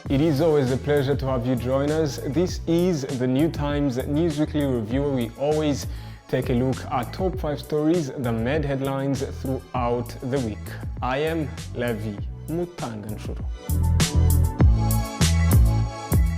It is always a pleasure to have you join us. This is the New Times News Weekly Review, where we always take a look at top 5 stories that made headlines throughout the week. I am Levi Mutanganshuru.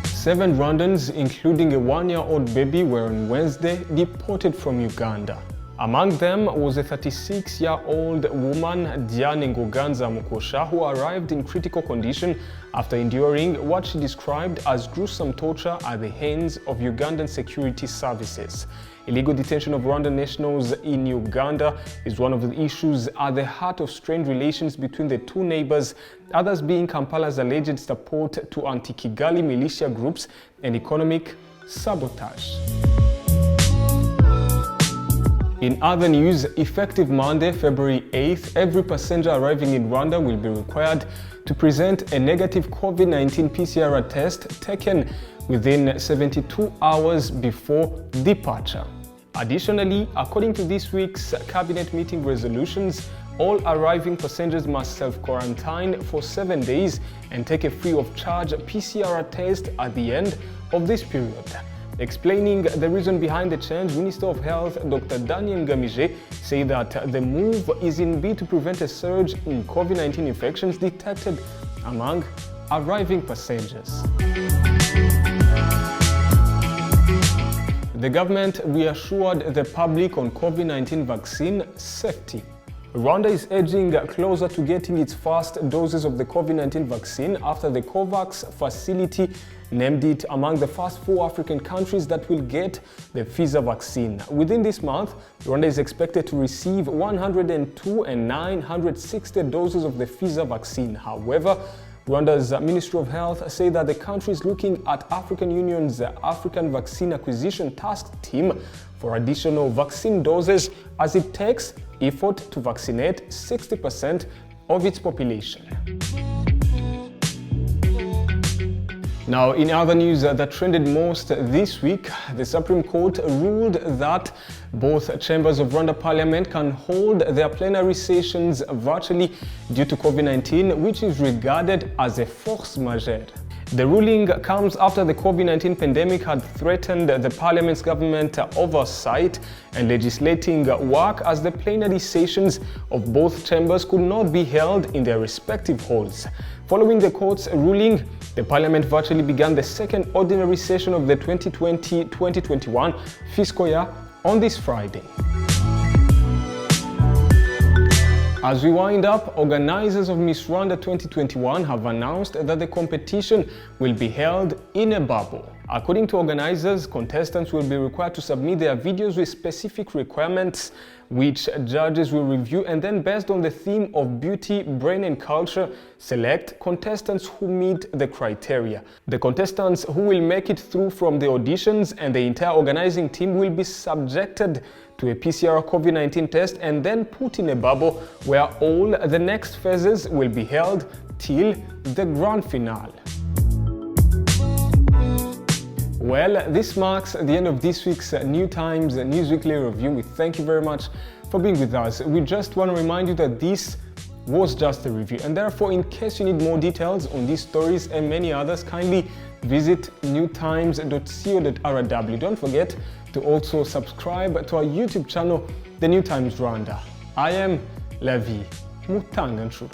7 Rwandans, including a 1-year-old baby, were on Wednesday deported from Uganda. Among them was a 36-year-old woman, Diane Ngoganza Mukosha, who arrived in critical condition after enduring what she described as gruesome torture at the hands of Ugandan security services. Illegal detention of Rwandan nationals in Uganda is one of the issues at the heart of strained relations between the two neighbors, others being Kampala's alleged support to anti-Kigali militia groups and economic sabotage. In other news, effective Monday, February 8th, every passenger arriving in Rwanda will be required to present a negative COVID-19 PCR test taken within 72 hours before departure. Additionally, according to this week's cabinet meeting resolutions, all arriving passengers must self-quarantine for 7 days and take a free-of-charge PCR test at the end of this period. Explaining the reason behind the change, Minister of Health Dr. Daniel Ngamije said that the move is in bid to prevent a surge in COVID-19 infections detected among arriving passengers. The government reassured the public on COVID-19 vaccine safety. Rwanda is edging closer to getting its first doses of the COVID-19 vaccine after the COVAX facility named it among the first 4 African countries that will get the Pfizer vaccine. Within this month, Rwanda is expected to receive 102 and 960 doses of the Pfizer vaccine. However, Rwanda's Ministry of Health say that the country is looking at African Union's African Vaccine Acquisition Task Team for additional vaccine doses as it takes effort to vaccinate 60% of its population. Now, in other news that trended most this week, the Supreme Court ruled that both chambers of Rwanda Parliament can hold their plenary sessions virtually due to COVID-19, which is regarded as a force majeure. The ruling comes after the COVID-19 pandemic had threatened the Parliament's government oversight and legislating work, as the plenary sessions of both chambers could not be held in their respective halls. Following the court's ruling, the Parliament virtually began the second ordinary session of the 2020-2021 fiscal year on this Friday. As we wind up, organizers of Miss Rwanda 2021 have announced that the competition will be held in a bubble. According to organizers, contestants will be required to submit their videos with specific requirements, which judges will review, and then, based on the theme of beauty, brain and culture, select contestants who meet the criteria. The contestants who will make it through from the auditions and the entire organizing team will be subjected to a PCR COVID-19 test and then put in a bubble where all the next phases will be held till the grand finale. Well, this marks the end of this week's New Times News Weekly Review. We thank you very much for being with us. We just want to remind you that this was just a review, and therefore, in case you need more details on these stories and many others, kindly visit newtimes.co.rw. Don't forget to also subscribe to our YouTube channel, The New Times Rwanda. I am Levi Mutanganshuru.